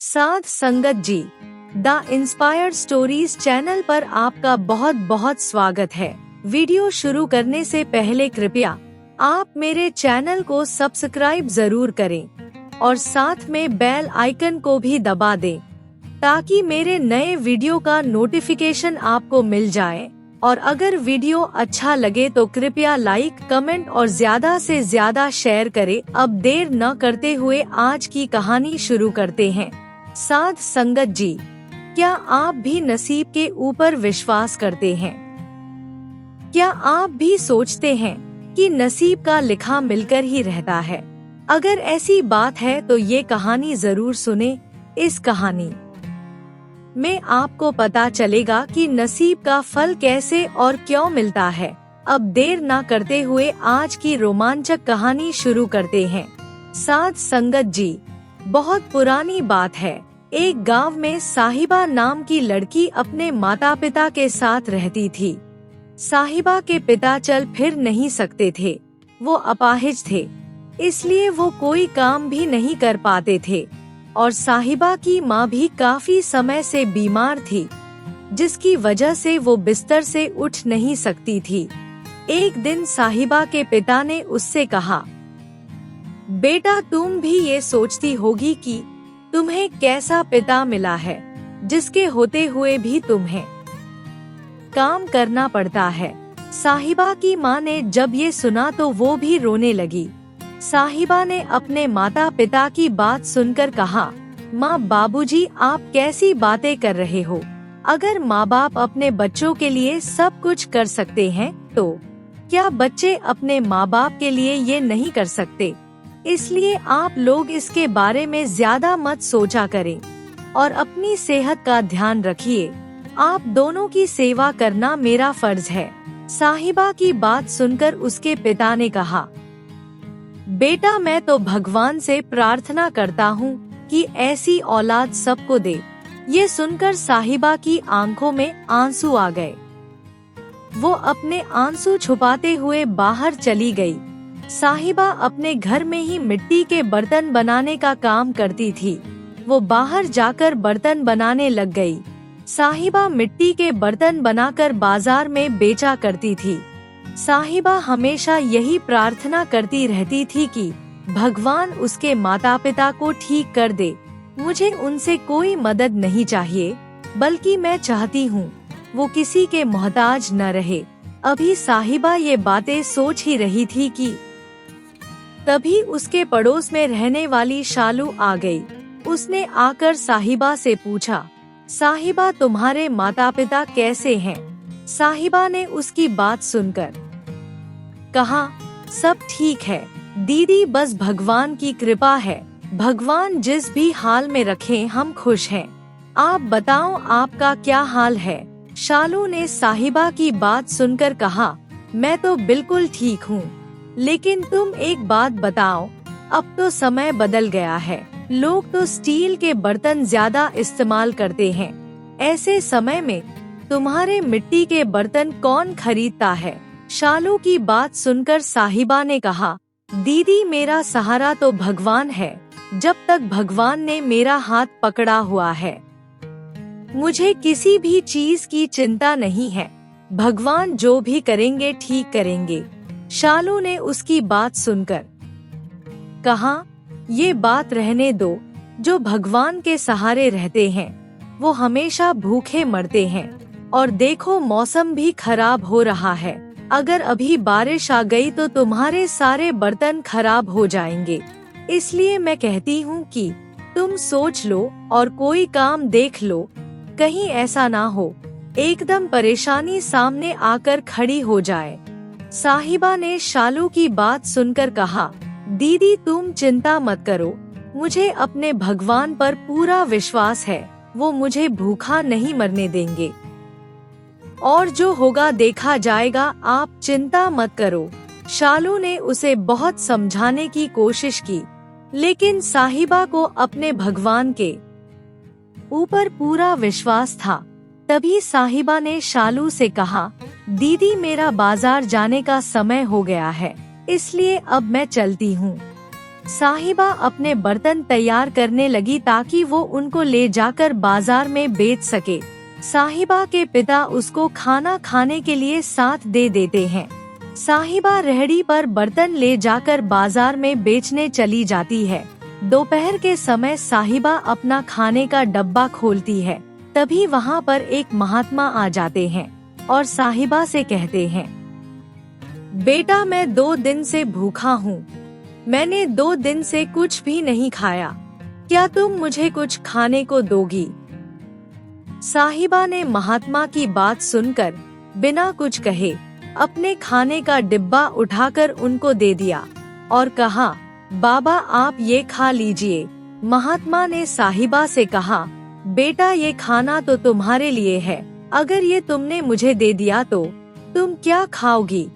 साध संगत जी, the inspired stories channel पर आपका बहुत बहुत स्वागत है। वीडियो शुरू करने से पहले कृपया आप मेरे चैनल को सब्सक्राइब जरूर करें और साथ में बेल आइकन को भी दबा दें ताकि मेरे नए वीडियो का नोटिफिकेशन आपको मिल जाए। और अगर वीडियो अच्छा लगे तो कृपया लाइक, कमेंट और ज्यादा से ज्यादा शेयर करें। अब देर न करते हुए आज की कहानी शुरू करते हैं। साध संगत जी, क्या आप भी नसीब के ऊपर विश्वास करते हैं? क्या आप भी सोचते हैं कि नसीब का लिखा मिलकर ही रहता है? अगर ऐसी बात है तो ये कहानी जरूर सुने। इस कहानी में आपको पता चलेगा कि नसीब का फल कैसे और क्यों मिलता है। अब देर ना करते हुए आज की रोमांचक कहानी शुरू करते हैं। साध संगत जी, बहुत पुरानी बात है। एक गांव में साहिबा नाम की लड़की अपने माता पिता के साथ रहती थी। साहिबा के पिता चल फिर नहीं सकते थे, वो अपाहिज थे, इसलिए वो कोई काम भी नहीं कर पाते थे और साहिबा की माँ भी काफी समय से बीमार थी, जिसकी वजह से वो बिस्तर से उठ नहीं सकती थी। एक दिन साहिबा के पिता ने उससे कहा, बेटा तुम भी ये सोचती होगी कि तुम्हें कैसा पिता मिला है जिसके होते हुए भी तुम्हें काम करना पड़ता है। साहिबा की माँ ने जब ये सुना तो वो भी रोने लगी। साहिबा ने अपने माता पिता की बात सुनकर कहा, माँ बाबूजी आप कैसी बातें कर रहे हो? अगर माँ बाप अपने बच्चों के लिए सब कुछ कर सकते हैं तो क्या बच्चे अपने माँ बाप के लिए ये नहीं कर सकते? इसलिए आप लोग इसके बारे में ज्यादा मत सोचा करें और अपनी सेहत का ध्यान रखिए। आप दोनों की सेवा करना मेरा फर्ज है। साहिबा की बात सुनकर उसके पिता ने कहा, बेटा मैं तो भगवान से प्रार्थना करता हूँ कि ऐसी औलाद सबको दे। ये सुनकर साहिबा की आंखों में आंसू आ गए। वो अपने आंसू छुपाते हुए बाहर चली गई। साहिबा अपने घर में ही मिट्टी के बर्तन बनाने का काम करती थी। वो बाहर जाकर बर्तन बनाने लग गई। साहिबा मिट्टी के बर्तन बनाकर बाजार में बेचा करती थी। साहिबा हमेशा यही प्रार्थना करती रहती थी कि भगवान उसके माता पिता को ठीक कर दे। मुझे उनसे कोई मदद नहीं चाहिए, बल्कि मैं चाहती हूँ वो किसी के मोहताज न रहे। अभी साहिबा ये बातें सोच ही रही थी कि तभी उसके पड़ोस में रहने वाली शालू आ गई। उसने आकर साहिबा से पूछा, साहिबा तुम्हारे माता पिता कैसे हैं? साहिबा ने उसकी बात सुनकर कहा, सब ठीक है दीदी, बस भगवान की कृपा है। भगवान जिस भी हाल में रखे हम खुश हैं। आप बताओ आपका क्या हाल है? शालू ने साहिबा की बात सुनकर कहा, मैं तो बिल्कुल ठीक हूँ, लेकिन तुम एक बात बताओ, अब तो समय बदल गया है। लोग तो स्टील के बर्तन ज्यादा इस्तेमाल करते हैं। ऐसे समय में तुम्हारे मिट्टी के बर्तन कौन खरीदता है? शालू की बात सुनकर साहिबा ने कहा, दीदी मेरा सहारा तो भगवान है। जब तक भगवान ने मेरा हाथ पकड़ा हुआ है मुझे किसी भी चीज की चिंता नहीं है। भगवान जो भी करेंगे ठीक करेंगे। शालू ने उसकी बात सुनकर कहा, ये बात रहने दो। जो भगवान के सहारे रहते हैं वो हमेशा भूखे मरते हैं। और देखो मौसम भी खराब हो रहा है। अगर अभी बारिश आ गई तो तुम्हारे सारे बर्तन खराब हो जाएंगे। इसलिए मैं कहती हूँ कि तुम सोच लो और कोई काम देख लो, कहीं ऐसा ना हो एकदम परेशानी सामने आकर खड़ी हो जाए। साहिबा ने शालू की बात सुनकर कहा, दीदी तुम चिंता मत करो, मुझे अपने भगवान पर पूरा विश्वास है। वो मुझे भूखा नहीं मरने देंगे और जो होगा देखा जाएगा, आप चिंता मत करो। शालू ने उसे बहुत समझाने की कोशिश की, लेकिन साहिबा को अपने भगवान के ऊपर पूरा विश्वास था। तभी साहिबा ने शालू से कहा, दीदी मेरा बाजार जाने का समय हो गया है, इसलिए अब मैं चलती हूँ। साहिबा अपने बर्तन तैयार करने लगी ताकि वो उनको ले जाकर बाजार में बेच सके। साहिबा के पिता उसको खाना खाने के लिए साथ दे देते हैं। साहिबा रेहड़ी पर बर्तन ले जाकर बाजार में बेचने चली जाती है। दोपहर के समय साहिबा अपना खाने का डब्बा खोलती है। तभी वहाँ पर एक महात्मा आ जाते हैं और साहिबा से कहते हैं, बेटा मैं 2 दिन से भूखा हूँ। मैंने 2 दिन से कुछ भी नहीं खाया। क्या तुम मुझे कुछ खाने को दोगी? साहिबा ने महात्मा की बात सुनकर बिना कुछ कहे अपने खाने का डिब्बा उठाकर उनको दे दिया और कहा, बाबा आप ये खा लीजिए। महात्मा ने साहिबा से कहा, बेटा ये खाना तो तुम्हारे लिए है, अगर ये तुमने मुझे दे दिया तो तुम क्या खाओगी?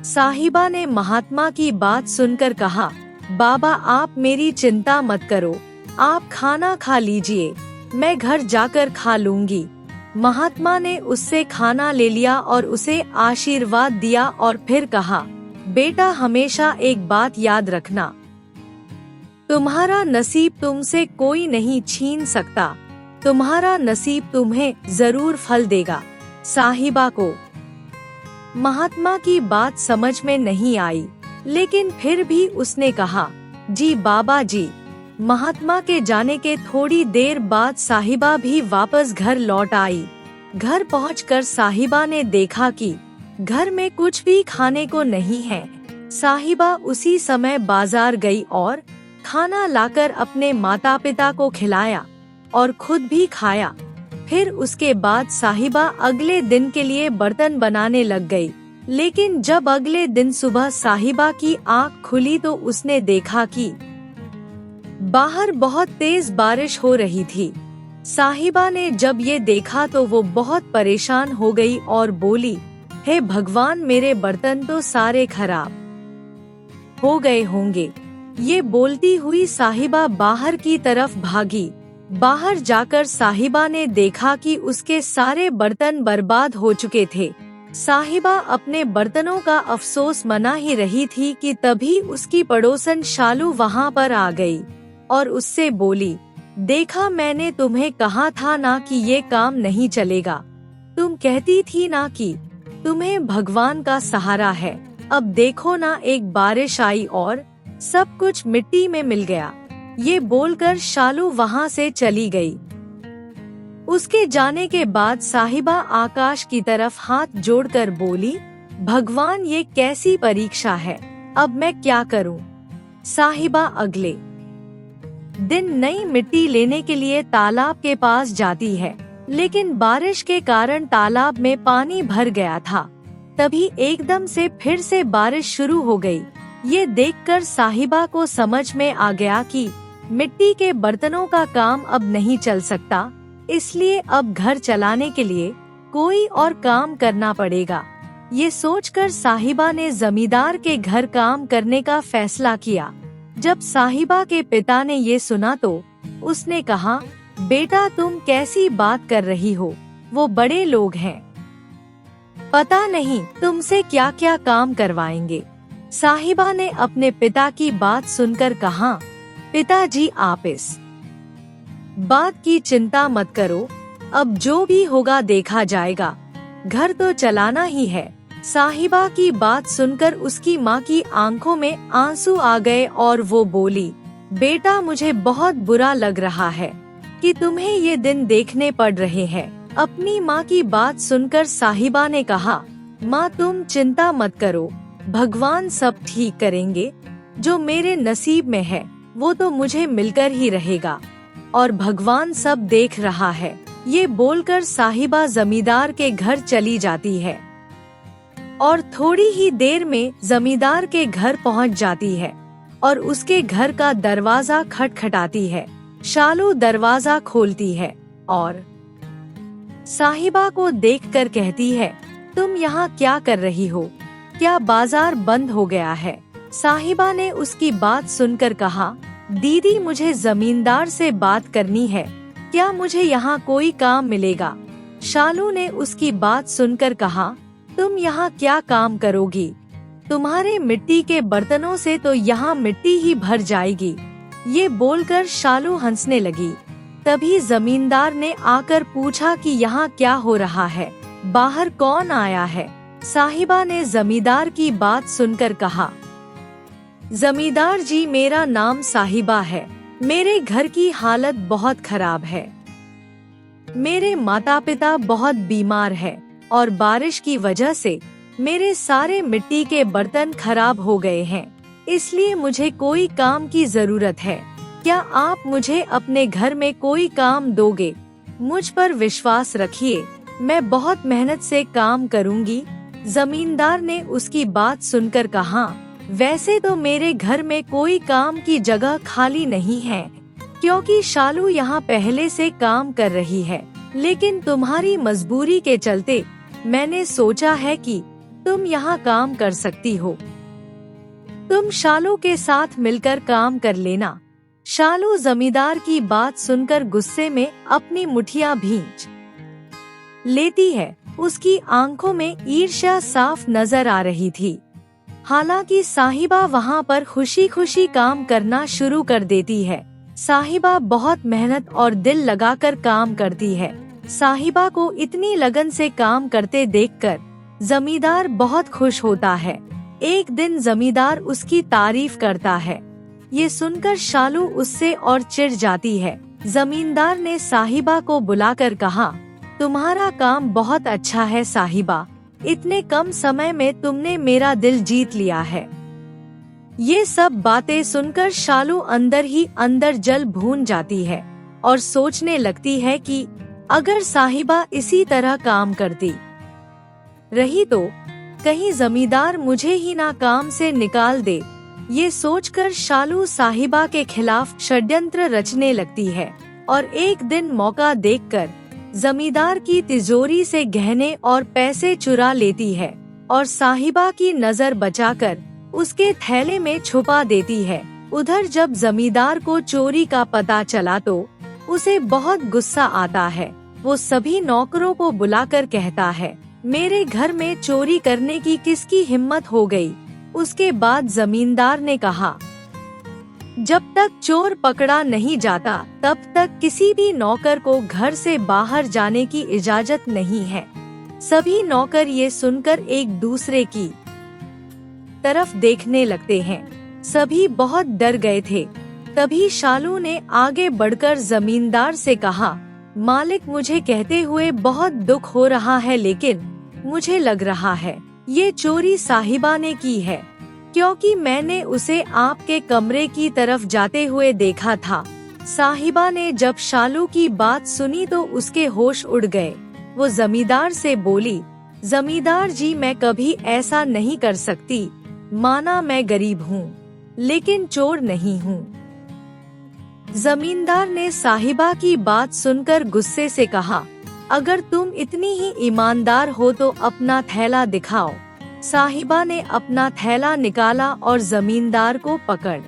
साहिबा ने महात्मा की बात सुनकर कहा, बाबा आप मेरी चिंता मत करो, आप खाना खा लीजिए, मैं घर जाकर खा लूंगी। महात्मा ने उससे खाना ले लिया और उसे आशीर्वाद दिया और फिर कहा, बेटा हमेशा एक बात याद रखना, तुम्हारा नसीब तुमसे कोई नहीं छीन सकता, तुम्हारा नसीब तुम्हें जरूर फल देगा। साहिबा को महात्मा की बात समझ में नहीं आई, लेकिन फिर भी उसने कहा, जी बाबा जी। महात्मा के जाने के थोड़ी देर बाद साहिबा भी वापस घर लौट आई। घर पहुंचकर साहिबा ने देखा कि घर में कुछ भी खाने को नहीं है। साहिबा उसी समय बाजार गई और खाना लाकर अपने माता पिता को खिलाया और खुद भी खाया। फिर उसके बाद साहिबा अगले दिन के लिए बर्तन बनाने लग गई। लेकिन जब अगले दिन सुबह साहिबा की आँख खुली तो उसने देखा कि बाहर बहुत तेज बारिश हो रही थी। साहिबा ने जब ये देखा तो वो बहुत परेशान हो गई और बोली, हे भगवान मेरे बर्तन तो सारे खराब हो गए होंगे। ये बोलती हुई साहिबा बाहर की तरफ भागी। बाहर जाकर साहिबा ने देखा कि उसके सारे बर्तन बर्बाद हो चुके थे। साहिबा अपने बर्तनों का अफसोस मना ही रही थी कि तभी उसकी पड़ोसन शालू वहाँ पर आ गई और उससे बोली, देखा मैंने तुम्हें कहा था ना कि ये काम नहीं चलेगा। तुम कहती थी ना कि तुम्हें भगवान का सहारा है। अब देखो ना एक बारिश आई और सब कुछ मिट्टी में मिल गया। ये बोलकर शालू वहाँ से चली गई। उसके जाने के बाद साहिबा आकाश की तरफ हाथ जोड़कर बोली, भगवान ये कैसी परीक्षा है, अब मैं क्या करूं? साहिबा अगले दिन नई मिट्टी लेने के लिए तालाब के पास जाती है, लेकिन बारिश के कारण तालाब में पानी भर गया था। तभी एकदम से फिर से बारिश शुरू हो गई। ये देखकर साहिबा को समझ में आ गया कि मिट्टी के बर्तनों का काम अब नहीं चल सकता, इसलिए अब घर चलाने के लिए कोई और काम करना पड़ेगा। ये सोचकर साहिबा ने जमींदार के घर काम करने का फैसला किया। जब साहिबा के पिता ने ये सुना तो उसने कहा, बेटा तुम कैसी बात कर रही हो, वो बड़े लोग हैं, पता नहीं तुमसे क्या क्या काम करवाएंगे। साहिबा ने अपने पिता की बात सुनकर कहा, पिताजी आप इस बात की चिंता मत करो, अब जो भी होगा देखा जाएगा, घर तो चलाना ही है। साहिबा की बात सुनकर उसकी माँ की आंखों में आंसू आ गए और वो बोली, बेटा मुझे बहुत बुरा लग रहा है कि तुम्हें ये दिन देखने पड़ रहे हैं। अपनी माँ की बात सुनकर साहिबा ने कहा, माँ तुम चिंता मत करो, भगवान सब ठीक करेंगे। जो मेरे नसीब में है वो तो मुझे मिलकर ही रहेगा और भगवान सब देख रहा है। ये बोलकर साहिबा जमींदार के घर चली जाती है और थोड़ी ही देर में जमींदार के घर पहुंच जाती है और उसके घर का दरवाजा खटखटाती है। शालू दरवाजा खोलती है और साहिबा को देखकर कहती है, तुम यहाँ क्या कर रही हो? क्या बाजार बंद हो गया है? साहिबा ने उसकी बात सुनकर कहा, दीदी मुझे जमींदार से बात करनी है, क्या मुझे यहाँ कोई काम मिलेगा? शालू ने उसकी बात सुनकर कहा, तुम यहाँ क्या काम करोगी? तुम्हारे मिट्टी के बर्तनों से तो यहाँ मिट्टी ही भर जाएगी। ये बोलकर शालू हंसने लगी। तभी जमींदार ने आकर पूछा कि यहाँ क्या हो रहा है, बाहर कौन आया है। साहिबा ने जमींदार की बात सुनकर कहा, जमींदार जी, मेरा नाम साहिबा है। मेरे घर की हालत बहुत खराब है। मेरे माता पिता बहुत बीमार है और बारिश की वजह से मेरे सारे मिट्टी के बर्तन खराब हो गए हैं। इसलिए मुझे कोई काम की जरूरत है। क्या आप मुझे अपने घर में कोई काम दोगे? मुझ पर विश्वास रखिए, मैं बहुत मेहनत से काम करूंगी। जमींदार ने उसकी बात सुनकर कहा, वैसे तो मेरे घर में कोई काम की जगह खाली नहीं है, क्योंकि शालू यहाँ पहले से काम कर रही है। लेकिन तुम्हारी मजबूरी के चलते मैंने सोचा है कि तुम यहाँ काम कर सकती हो। तुम शालू के साथ मिलकर काम कर लेना। शालू जमींदार की बात सुनकर गुस्से में अपनी मुठियां भींच लेती है। उसकी आंखों में ईर्ष्या साफ नजर आ रही थी। हालांकि साहिबा वहाँ पर खुशी खुशी काम करना शुरू कर देती है। साहिबा बहुत मेहनत और दिल लगाकर काम करती है। साहिबा को इतनी लगन से काम करते देखकर जमींदार बहुत खुश होता है। एक दिन जमींदार उसकी तारीफ करता है। ये सुनकर शालू उससे और चिढ़ जाती है। जमींदार ने साहिबा को बुलाकर कहा, तुम्हारा काम बहुत अच्छा है साहिबा, इतने कम समय में तुमने मेरा दिल जीत लिया है। ये सब बातें सुनकर शालू अंदर ही अंदर जल भून जाती है और सोचने लगती है कि अगर साहिबा इसी तरह काम करती रही तो कहीं जमींदार मुझे ही ना काम से निकाल दे। ये सोचकर शालू साहिबा के खिलाफ षड्यंत्र रचने लगती है और एक दिन मौका देखकर जमींदार की तिजोरी से गहने और पैसे चुरा लेती है और साहिबा की नजर बचाकर उसके थैले में छुपा देती है। उधर जब जमींदार को चोरी का पता चला तो उसे बहुत गुस्सा आता है। वो सभी नौकरों को बुलाकर कहता है, मेरे घर में चोरी करने की किसकी हिम्मत हो गई। उसके बाद जमींदार ने कहा, जब तक चोर पकड़ा नहीं जाता तब तक किसी भी नौकर को घर से बाहर जाने की इजाजत नहीं है। सभी नौकर ये सुनकर एक दूसरे की तरफ देखने लगते हैं। सभी बहुत डर गए थे। तभी शालू ने आगे बढ़कर जमींदार से कहा, मालिक, मुझे कहते हुए बहुत दुख हो रहा है, लेकिन मुझे लग रहा है ये चोरी साहिबा ने की है, क्योंकि मैंने उसे आपके कमरे की तरफ जाते हुए देखा था। साहिबा ने जब शालू की बात सुनी तो उसके होश उड़ गए। वो जमींदार से बोली, जमींदार जी, मैं कभी ऐसा नहीं कर सकती। माना मैं गरीब हूँ, लेकिन चोर नहीं हूँ। जमींदार ने साहिबा की बात सुनकर गुस्से से कहा, अगर तुम इतनी ही ईमानदार हो तो अपना थैला दिखाओ। साहिबा ने अपना थैला निकाला और जमींदार को पकड़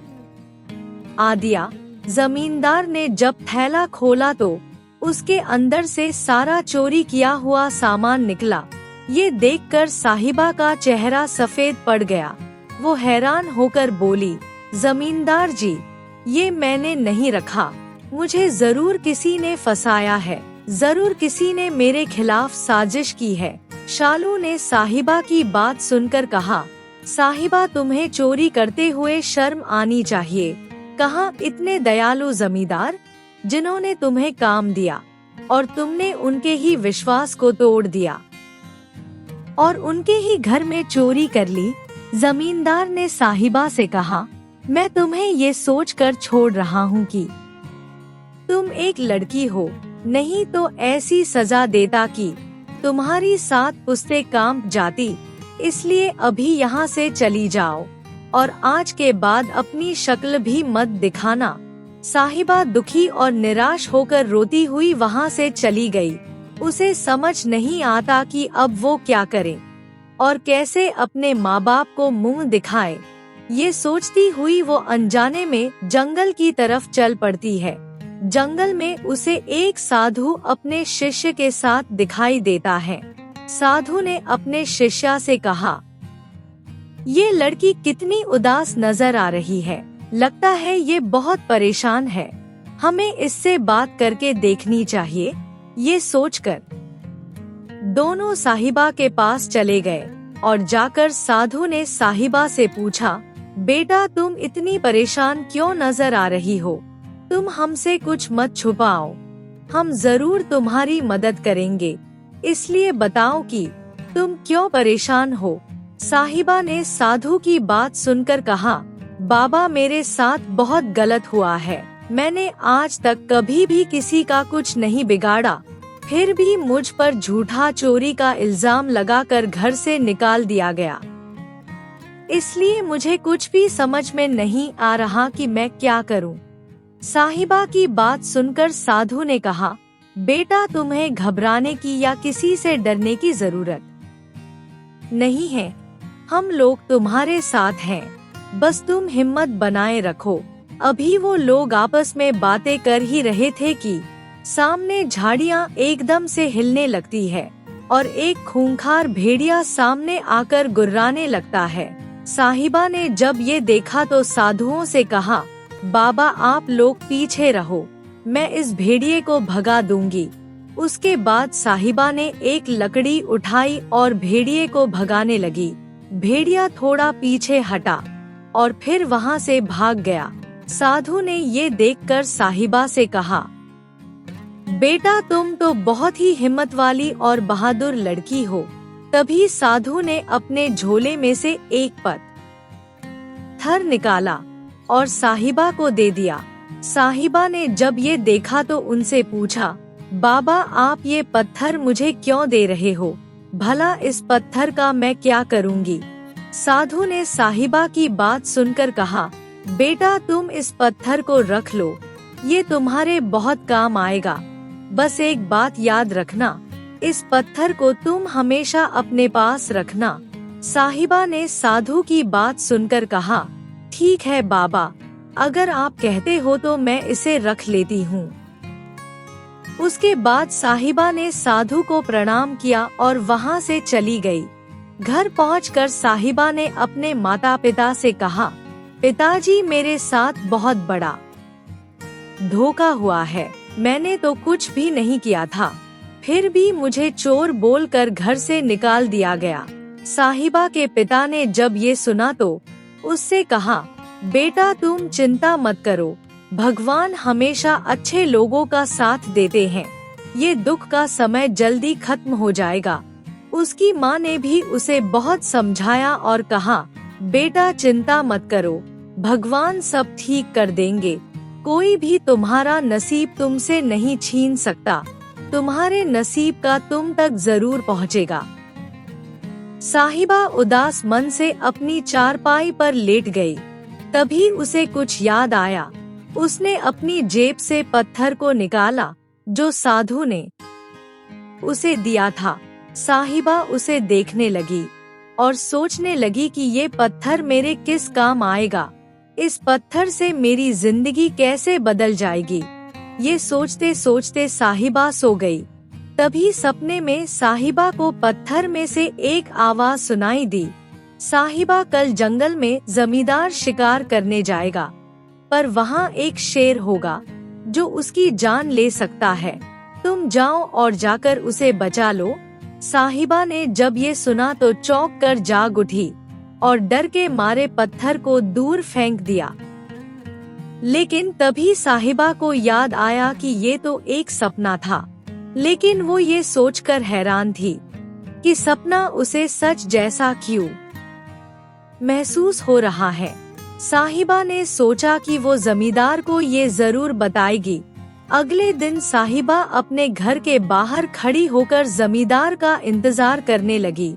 आ दिया। जमींदार ने जब थैला खोला तो उसके अंदर से सारा चोरी किया हुआ सामान निकला। ये देखकर साहिबा का चेहरा सफेद पड़ गया। वो हैरान होकर बोली, जमींदार जी, ये मैंने नहीं रखा। मुझे जरूर किसी ने फंसाया है। जरूर किसी ने मेरे खिलाफ साजिश की है। शालू ने साहिबा की बात सुनकर कहा, साहिबा, तुम्हें चोरी करते हुए शर्म आनी चाहिए। कहाँ इतने दयालु जमींदार जिन्होंने तुम्हें काम दिया और तुमने उनके ही विश्वास को तोड़ दिया और उनके ही घर में चोरी कर ली। जमींदार ने साहिबा से कहा, मैं तुम्हें ये सोचकर छोड़ रहा हूँ कि तुम एक लड़की हो, नहीं तो ऐसी सजा देता कि तुम्हारी 7 पुश्तें कांप जाती। इसलिए अभी यहाँ से चली जाओ और आज के बाद अपनी शक्ल भी मत दिखाना। साहिबा दुखी और निराश होकर रोती हुई वहाँ से चली गई। उसे समझ नहीं आता कि अब वो क्या करे और कैसे अपने माँ बाप को मुंह दिखाए। ये सोचती हुई वो अनजाने में जंगल की तरफ चल पड़ती है। जंगल में उसे एक साधु अपने शिष्य के साथ दिखाई देता है। साधु ने अपने शिष्या से कहा, ये लड़की कितनी उदास नजर आ रही है, लगता है ये बहुत परेशान है, हमें इससे बात करके देखनी चाहिए। ये सोचकर दोनों साहिबा के पास चले गए और जाकर साधु ने साहिबा से पूछा, बेटा तुम इतनी परेशान क्यों नजर आ रही हो? तुम हमसे कुछ मत छुपाओ, हम जरूर तुम्हारी मदद करेंगे, इसलिए बताओ कि तुम क्यों परेशान हो। साहिबा ने साधु की बात सुनकर कहा, बाबा मेरे साथ बहुत गलत हुआ है, मैंने आज तक कभी भी किसी का कुछ नहीं बिगाड़ा, फिर भी मुझ पर झूठा चोरी का इल्जाम लगाकर घर से निकाल दिया गया, इसलिए मुझे कुछ भी समझ में नहीं आ रहा कि मैं क्या करूं। साहिबा की बात सुनकर साधु ने कहा, बेटा तुम्हें घबराने की या किसी से डरने की जरूरत नहीं है, हम लोग तुम्हारे साथ हैं, बस तुम हिम्मत बनाए रखो। अभी वो लोग आपस में बातें कर ही रहे थे कि सामने झाड़ियां एकदम से हिलने लगती है और एक खूंखार भेड़िया सामने आकर गुर्राने लगता है। साहिबा ने जब ये देखा तो साधुओं से कहा, बाबा आप लोग पीछे रहो, मैं इस भेड़िए को भगा दूंगी। उसके बाद साहिबा ने एक लकड़ी उठाई और भेड़िए को भगाने लगी। भेड़िया थोड़ा पीछे हटा और फिर वहाँ से भाग गया। साधु ने ये देखकर साहिबा से कहा, बेटा तुम तो बहुत ही हिम्मत वाली और बहादुर लड़की हो। तभी साधु ने अपने झोले में से एक पत्थर निकाला और साहिबा को दे दिया। साहिबा ने जब ये देखा तो उनसे पूछा, बाबा आप ये पत्थर मुझे क्यों दे रहे हो? भला इस पत्थर का मैं क्या करूँगी? साधु ने साहिबा की बात सुनकर कहा, बेटा तुम इस पत्थर को रख लो, ये तुम्हारे बहुत काम आएगा। बस एक बात याद रखना, इस पत्थर को तुम हमेशा अपने पास रखना। साहिबा ने साधु की बात सुनकर कहा, ठीक है बाबा, अगर आप कहते हो तो मैं इसे रख लेती हूँ। उसके बाद साहिबा ने साधु को प्रणाम किया और वहाँ से चली गई। घर पहुंचकर साहिबा ने अपने माता पिता से कहा, पिताजी मेरे साथ बहुत बड़ा धोखा हुआ है, मैंने तो कुछ भी नहीं किया था, फिर भी मुझे चोर बोलकर घर से निकाल दिया गया। साहिबा के पिता ने जब ये सुना तो उससे कहा, बेटा तुम चिंता मत करो, भगवान हमेशा अच्छे लोगों का साथ देते हैं, ये दुख का समय जल्दी खत्म हो जाएगा। उसकी माँ ने भी उसे बहुत समझाया और कहा, बेटा चिंता मत करो, भगवान सब ठीक कर देंगे, कोई भी तुम्हारा नसीब तुमसे नहीं छीन सकता, तुम्हारे नसीब का तुम तक जरूर पहुँचेगा। साहिबा उदास मन से अपनी चारपाई पर लेट गई। तभी उसे कुछ याद आया। उसने अपनी जेब से पत्थर को निकाला जो साधु ने उसे दिया था। साहिबा उसे देखने लगी और सोचने लगी कि ये पत्थर मेरे किस काम आएगा, इस पत्थर से मेरी जिंदगी कैसे बदल जाएगी। ये सोचते सोचते साहिबा सो गई। तभी सपने में साहिबा को पत्थर में से एक आवाज सुनाई दी, साहिबा कल जंगल में जमींदार शिकार करने जाएगा, पर वहाँ एक शेर होगा जो उसकी जान ले सकता है, तुम जाओ और जाकर उसे बचा लो। साहिबा ने जब ये सुना तो चौंक कर जाग उठी और डर के मारे पत्थर को दूर फेंक दिया। लेकिन तभी साहिबा को याद आया कि ये तो एक सपना था, लेकिन वो ये सोचकर हैरान थी कि सपना उसे सच जैसा क्यों महसूस हो रहा है। साहिबा ने सोचा कि वो जमींदार को ये जरूर बताएगी। अगले दिन साहिबा अपने घर के बाहर खड़ी होकर जमींदार का इंतजार करने लगी।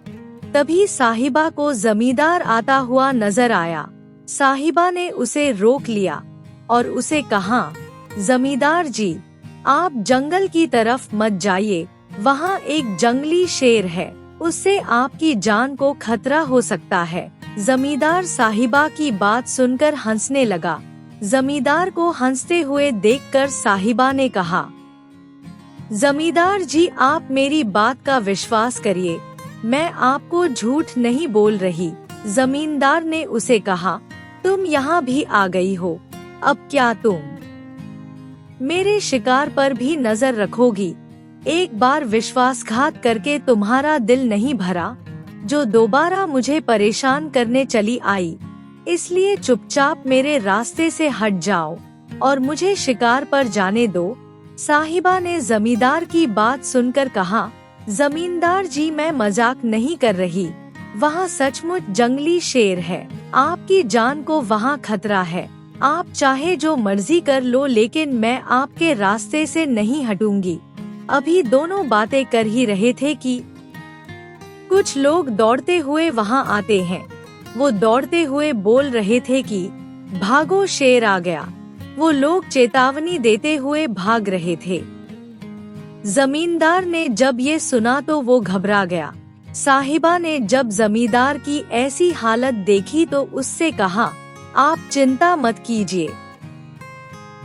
तभी साहिबा को जमींदार आता हुआ नजर आया। साहिबा ने उसे रोक लिया और उसे कहा, जमींदार जी, आप जंगल की तरफ मत जाइए, वहाँ एक जंगली शेर है, उससे आपकी जान को खतरा हो सकता है। जमींदार साहिबा की बात सुनकर हंसने लगा। जमींदार को हंसते हुए देखकर साहिबा ने कहा, जमींदार जी, आप मेरी बात का विश्वास करिए, मैं आपको झूठ नहीं बोल रही। जमींदार ने उसे कहा, तुम यहाँ भी आ गई हो, अब क्या तुम मेरे शिकार पर भी नजर रखोगी? एक बार विश्वासघात करके तुम्हारा दिल नहीं भरा, जो दोबारा मुझे परेशान करने चली आई। इसलिए चुपचाप मेरे रास्ते से हट जाओ और मुझे शिकार पर जाने दो। साहिबा ने जमींदार की बात सुनकर कहा, जमींदार जी, मैं मजाक नहीं कर रही, वहाँ सचमुच जंगली शेर है, आपकी जान को वहाँ खतरा है। आप चाहे जो मर्जी कर लो, लेकिन मैं आपके रास्ते से नहीं हटूंगी। अभी दोनों बातें कर ही रहे थे कि कुछ लोग दौड़ते हुए वहाँ आते हैं। वो दौड़ते हुए बोल रहे थे कि भागो, शेर आ गया। वो लोग चेतावनी देते हुए भाग रहे थे। जमींदार ने जब ये सुना तो वो घबरा गया। साहिबा ने जब जमींदार की ऐसी हालत देखी तो उससे कहा, आप चिंता मत कीजिए,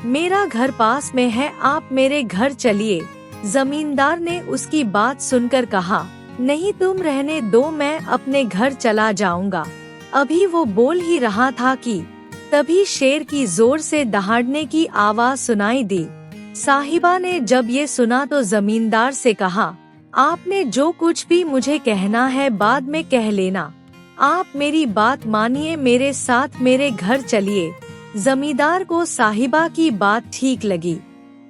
मेरा घर पास में है, आप मेरे घर चलिए। जमींदार ने उसकी बात सुनकर कहा, नहीं, तुम रहने दो, मैं अपने घर चला जाऊंगा। अभी वो बोल ही रहा था कि तभी शेर की जोर से दहाड़ने की आवाज सुनाई दी। साहिबा ने जब ये सुना तो जमींदार से कहा, आपने जो कुछ भी मुझे कहना है बाद में कह लेना, आप मेरी बात मानिए, मेरे साथ मेरे घर चलिए। जमींदार को साहिबा की बात ठीक लगी,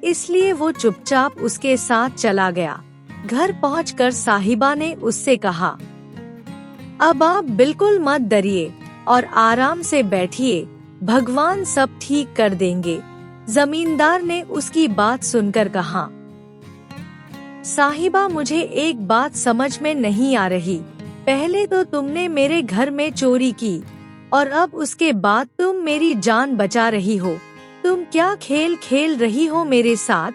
इसलिए वो चुपचाप उसके साथ चला गया। घर पहुंचकर साहिबा ने उससे कहा, अब आप बिल्कुल मत डरिए और आराम से बैठिए, भगवान सब ठीक कर देंगे। जमींदार ने उसकी बात सुनकर कहा, साहिबा, मुझे एक बात समझ में नहीं आ रही। पहले तो तुमने मेरे घर में चोरी की और अब उसके बाद तुम मेरी जान बचा रही हो। तुम क्या खेल खेल रही हो मेरे साथ?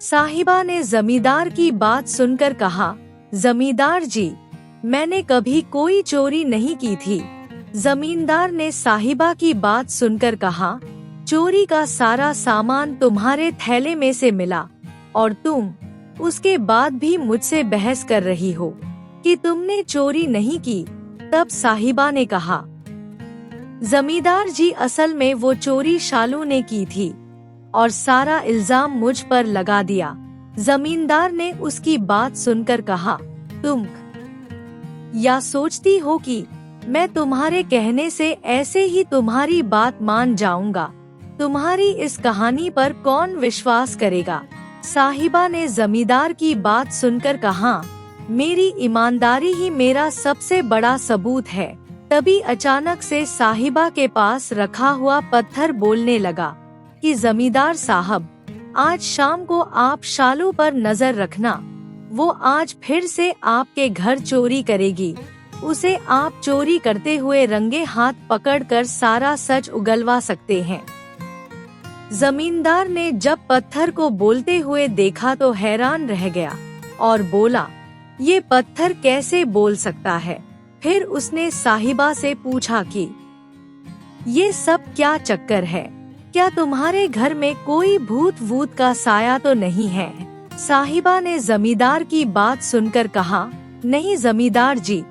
साहिबा ने जमींदार की बात सुनकर कहा, जमींदार जी, मैंने कभी कोई चोरी नहीं की थी। जमींदार ने साहिबा की बात सुनकर कहा, चोरी का सारा सामान तुम्हारे थैले में से मिला और तुम उसके बाद भी मुझसे बहस कर रही हो कि तुमने चोरी नहीं की। तब साहिबा ने कहा, जमींदार जी, असल में वो चोरी शालू ने की थी और सारा इल्जाम मुझ पर लगा दिया। जमींदार ने उसकी बात सुनकर कहा, तुम या सोचती हो कि मैं तुम्हारे कहने से ऐसे ही तुम्हारी बात मान जाऊंगा? तुम्हारी इस कहानी पर कौन विश्वास करेगा? साहिबा ने जमींदार की बात सुनकर कहा, मेरी ईमानदारी ही मेरा सबसे बड़ा सबूत है। तभी अचानक से साहिबा के पास रखा हुआ पत्थर बोलने लगा कि जमींदार साहब, आज शाम को आप शालू पर नजर रखना, वो आज फिर से आपके घर चोरी करेगी। उसे आप चोरी करते हुए रंगे हाथ पकड़कर सारा सच उगलवा सकते हैं। जमींदार ने जब पत्थर को बोलते हुए देखा तो हैरान रह गया और बोला, ये पत्थर कैसे बोल सकता है? फिर उसने साहिबा से पूछा कि ये सब क्या चक्कर है? क्या तुम्हारे घर में कोई भूत वूत का साया तो नहीं है? साहिबा ने जमींदार की बात सुनकर कहा, नहीं जमींदार जी,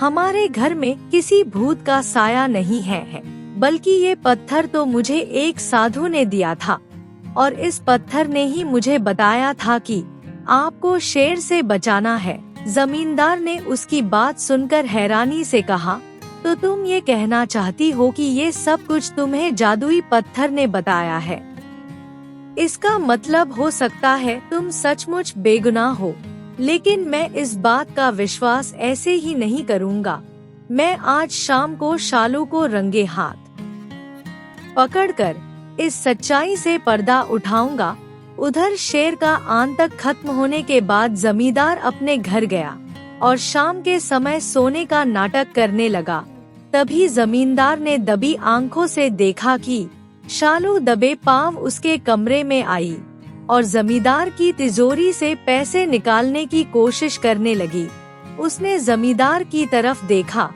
हमारे घर में किसी भूत का साया नहीं है, बल्कि ये पत्थर तो मुझे एक साधु ने दिया था और इस पत्थर ने ही मुझे बताया था कि आपको शेर से बचाना है। जमींदार ने उसकी बात सुनकर हैरानी से कहा, तो तुम ये कहना चाहती हो कि ये सब कुछ तुम्हें जादुई पत्थर ने बताया है? इसका मतलब हो सकता है तुम सचमुच बेगुनाह हो, लेकिन मैं इस बात का विश्वास ऐसे ही नहीं करूँगा। मैं आज शाम को शालू को रंगे हाथ पकड़कर इस सच्चाई से पर्दा उठाऊंगा। उधर शेर का आतंक खत्म होने के बाद जमींदार अपने घर गया और शाम के समय सोने का नाटक करने लगा। तभी जमींदार ने दबी आंखों से देखा कि शालू दबे पांव उसके कमरे में आई और जमींदार की तिजोरी से पैसे निकालने की कोशिश करने लगी। उसने जमींदार की तरफ देखा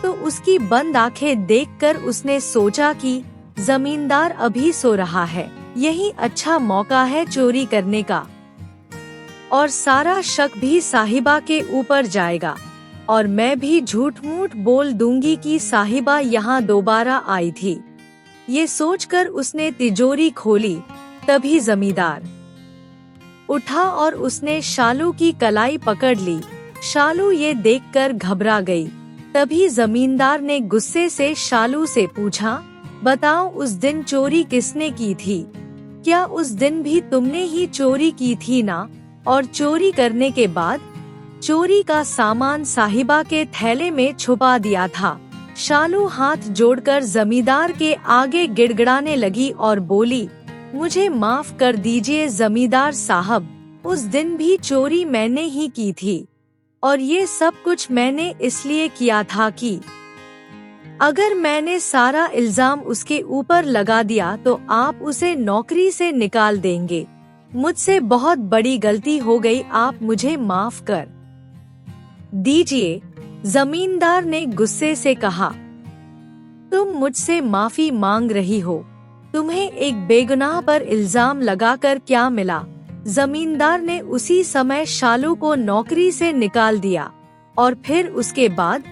तो उसकी बंद आंखें देखकर उसने सोचा कि जमींदार अभी सो रहा है, यही अच्छा मौका है चोरी करने का और सारा शक भी साहिबा के ऊपर जाएगा। और मैं भी झूठ मूठ बोल दूंगी कि साहिबा यहाँ दोबारा आई थी। ये सोचकर उसने तिजोरी खोली। तभी जमींदार उठा और उसने शालू की कलाई पकड़ ली। शालू ये देखकर घबरा गई। तभी जमींदार ने गुस्से से शालू से पूछा, बताओ उस दिन चोरी किसने की थी? क्या उस दिन भी तुमने ही चोरी की थी ना? और चोरी करने के बाद चोरी का सामान साहिबा के थैले में छुपा दिया था। शालू हाथ जोड़कर जमींदार के आगे गिड़गिड़ाने लगी और बोली, मुझे माफ कर दीजिए जमींदार साहब, उस दिन भी चोरी मैंने ही की थी और ये सब कुछ मैंने इसलिए किया था कि अगर मैंने सारा इल्जाम उसके ऊपर लगा दिया तो आप उसे नौकरी से निकाल देंगे। मुझसे बहुत बड़ी गलती हो गई, आप मुझे माफ कर दीजिए। जमींदार ने गुस्से से कहा, तुम मुझसे माफी मांग रही हो? तुम्हें एक बेगुनाह पर इल्जाम लगाकर क्या मिला? जमींदार ने उसी समय शालू को नौकरी से निकाल दिया और फिर उसके बाद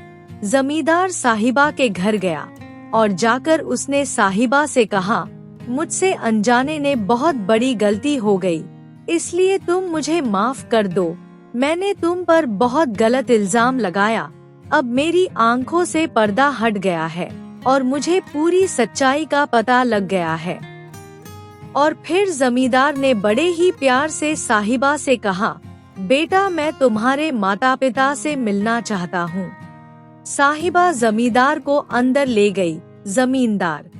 जमींदार साहिबा के घर गया और जाकर उसने साहिबा से कहा, मुझसे अनजाने ने बहुत बड़ी गलती हो गई, इसलिए तुम मुझे माफ कर दो। मैंने तुम पर बहुत गलत इल्जाम लगाया। अब मेरी आंखों से पर्दा हट गया है और मुझे पूरी सच्चाई का पता लग गया है। और फिर जमींदार ने बड़े ही प्यार से साहिबा से कहा, बेटा मैं तुम्हारे माता पिता से मिलना चाहता हूँ। साहिबा जमींदार को अंदर ले गई। जमींदार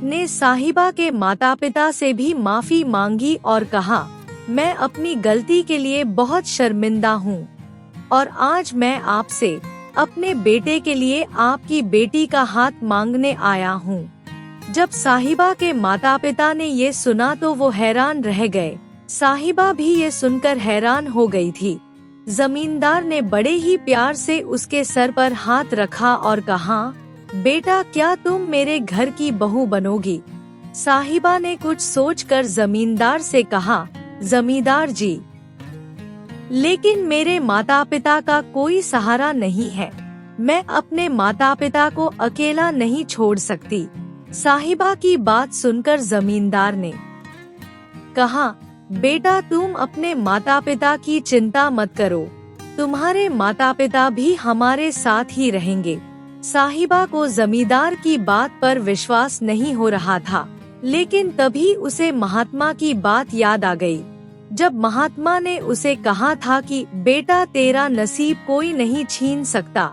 ने साहिबा के माता पिता से भी माफी मांगी और कहा, मैं अपनी गलती के लिए बहुत शर्मिंदा हूँ और आज मैं आपसे अपने बेटे के लिए आपकी बेटी का हाथ मांगने आया हूँ। जब साहिबा के माता पिता ने ये सुना तो वो हैरान रह गए। साहिबा भी ये सुनकर हैरान हो गई थी। जमींदार ने बड़े ही प्यार से उसके सर पर हाथ रखा और कहा, बेटा क्या तुम मेरे घर की बहू बनोगी? साहिबा ने कुछ सोचकर जमींदार से कहा, जमींदार जी, लेकिन मेरे माता पिता का कोई सहारा नहीं है। मैं अपने माता पिता को अकेला नहीं छोड़ सकती। साहिबा की बात सुनकर जमींदार ने कहा, बेटा तुम अपने माता पिता की चिंता मत करो, तुम्हारे माता पिता भी हमारे साथ ही रहेंगे। साहिबा को जमींदार की बात पर विश्वास नहीं हो रहा था, लेकिन तभी उसे महात्मा की बात याद आ गई। जब महात्मा ने उसे कहा था कि बेटा तेरा नसीब कोई नहीं छीन सकता,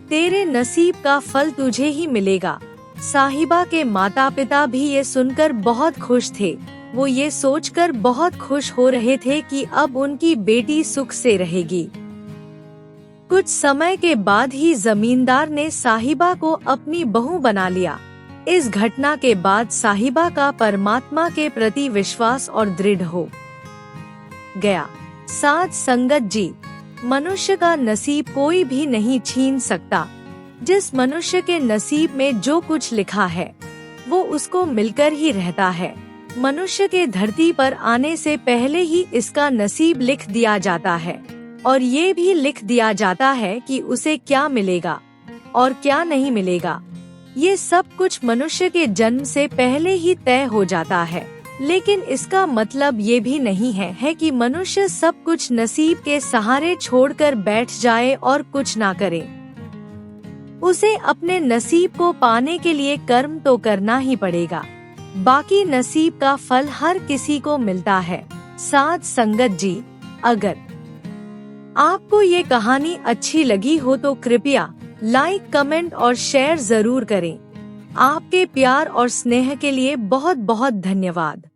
तेरे नसीब का फल तुझे ही मिलेगा। साहिबा के माता पिता भी ये सुनकर बहुत खुश थे। वो ये सोचकर बहुत खुश हो रहे थे कि अब उनकी बेटी सुख से रहेगी। कुछ समय के बाद ही जमींदार ने साहिबा को अपनी बहू बना लिया। इस घटना के बाद साहिबा का परमात्मा के प्रति विश्वास और दृढ़ हो गया। साध संगत जी, मनुष्य का नसीब कोई भी नहीं छीन सकता। जिस मनुष्य के नसीब में जो कुछ लिखा है वो उसको मिलकर ही रहता है। मनुष्य के धरती पर आने से पहले ही इसका नसीब लिख दिया जाता है और ये भी लिख दिया जाता है कि उसे क्या मिलेगा और क्या नहीं मिलेगा। ये सब कुछ मनुष्य के जन्म से पहले ही तय हो जाता है, लेकिन इसका मतलब ये भी नहीं है कि मनुष्य सब कुछ नसीब के सहारे छोड़कर बैठ जाए और कुछ ना करे। उसे अपने नसीब को पाने के लिए कर्म तो करना ही पड़ेगा, बाकी नसीब का फल हर किसी को मिलता है। साध संगत जी, अगर आपको ये कहानी अच्छी लगी हो तो कृपया लाइक, कमेंट और शेयर जरूर करें। आपके प्यार और स्नेह के लिए बहुत बहुत धन्यवाद।